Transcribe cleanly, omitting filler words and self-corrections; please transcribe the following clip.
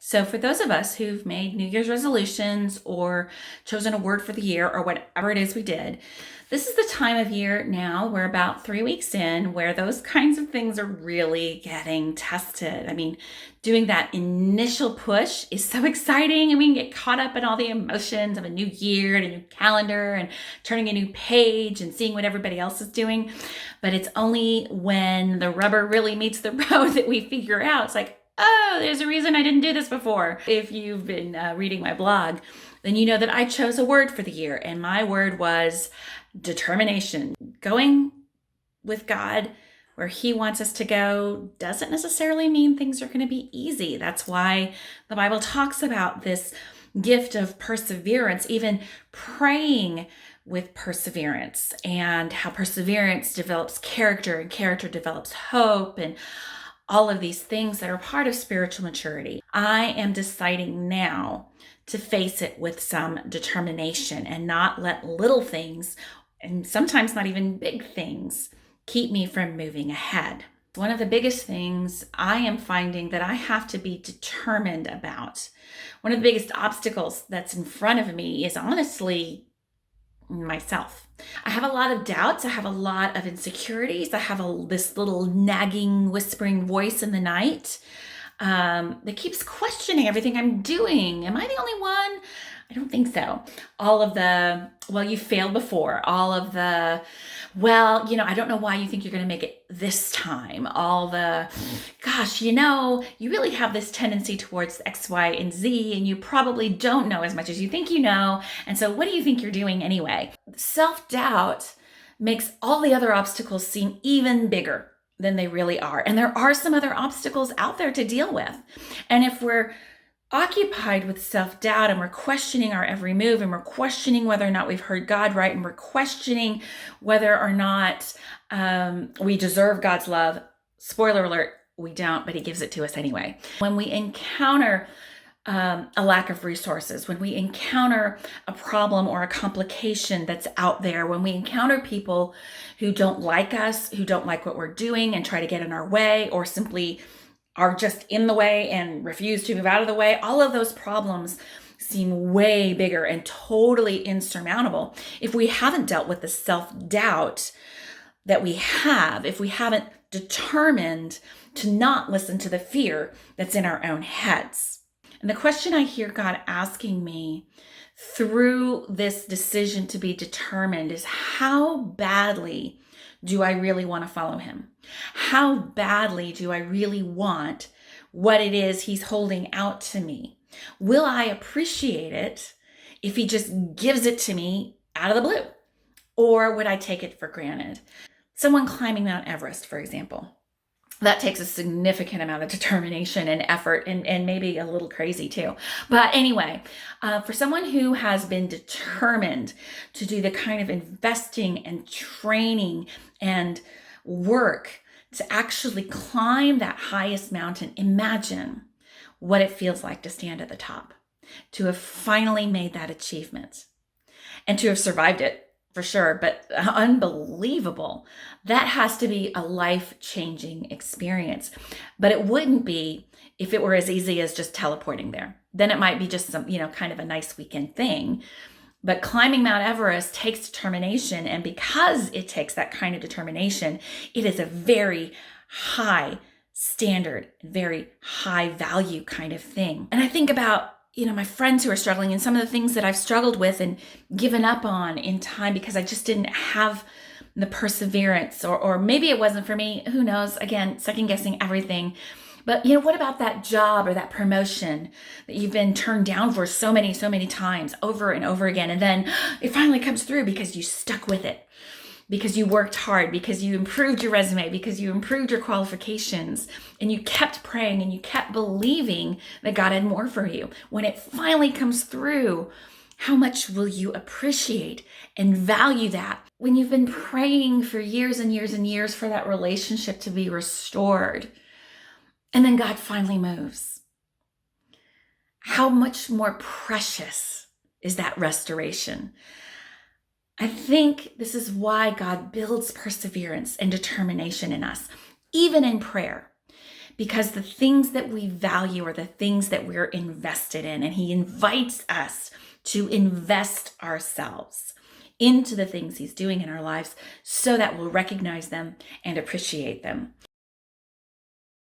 So, for those of us who've made New Year's resolutions or chosen a word for the year or whatever it is we did, this is the time of year now, we're about 3 weeks in, where those kinds of things are really getting tested. I mean, doing that initial push is so exciting, and we can get caught up in all the emotions of a new year and a new calendar and turning a new page and seeing what everybody else is doing. But it's only when the rubber really meets the road that we figure out it's like, oh, there's a reason I didn't do this before. If you've been reading my blog, then you know that I chose a word for the year, and my word was determination. Going with God where He wants us to go doesn't necessarily mean things are going to be easy. That's why the Bible talks about this gift of perseverance, even praying with perseverance, and how perseverance develops character and character develops hope, and all of these things that are part of spiritual maturity. I am deciding now to face it with some determination and not let little things, and sometimes not even big things, keep me from moving ahead. One of the biggest things I am finding that I have to be determined about, one of the biggest obstacles that's in front of me is honestly myself. I have a lot of doubts. I have a lot of insecurities. I have this little nagging, whispering voice in the night that keeps questioning everything I'm doing. Am I the only one? I don't think so. All of the, well, you failed before. All of the, well, I don't know why you think you're going to make it this time. All the, gosh, you really have this tendency towards X, Y, and Z, and you probably don't know as much as you think you know. And so what do you think you're doing anyway? Self-doubt makes all the other obstacles seem even bigger than they really are. And there are some other obstacles out there to deal with. And if we're occupied with self-doubt and we're questioning our every move, and we're questioning whether or not we've heard God right, and we're questioning whether or not we deserve God's love, spoiler alert, we don't, but He gives it to us anyway. When we encounter a lack of resources, when we encounter a problem or a complication that's out there, when we encounter people who don't like us, who don't like what we're doing and try to get in our way, or simply are just in the way and refuse to move out of the way, all of those problems seem way bigger and totally insurmountable if we haven't dealt with the self-doubt that we have, if we haven't determined to not listen to the fear that's in our own heads. And the question I hear God asking me through this decision to be determined is, how badly do I really want to follow Him? How badly do I really want what it is He's holding out to me? Will I appreciate it if He just gives it to me out of the blue? Or would I take it for granted? Someone climbing Mount Everest, for example, that takes a significant amount of determination and effort, and maybe a little crazy too. But anyway, for someone who has been determined to do the kind of investing and training and work to actually climb that highest mountain, imagine what it feels like to stand at the top, to have finally made that achievement, and to have survived it. For sure, but unbelievable. That has to be a life-changing experience. But it wouldn't be if it were as easy as just teleporting there. Then it might be just some, kind of a nice weekend thing. But climbing Mount Everest takes determination. And because it takes that kind of determination, it is a very high standard, very high value kind of thing. And I think about my friends who are struggling, and some of the things that I've struggled with and given up on in time because I just didn't have the perseverance, or maybe it wasn't for me. Who knows? Again, second guessing everything. But what about that job or that promotion that you've been turned down for so many times over and over again, and then it finally comes through because you stuck with it, because you worked hard, because you improved your resume, because you improved your qualifications, and you kept praying and you kept believing that God had more for you. When it finally comes through, how much will you appreciate and value that? When you've been praying for years and years and years for that relationship to be restored, and then God finally moves, how much more precious is that restoration? I think this is why God builds perseverance and determination in us, even in prayer, because the things that we value are the things that we're invested in. And He invites us to invest ourselves into the things He's doing in our lives so that we'll recognize them and appreciate them.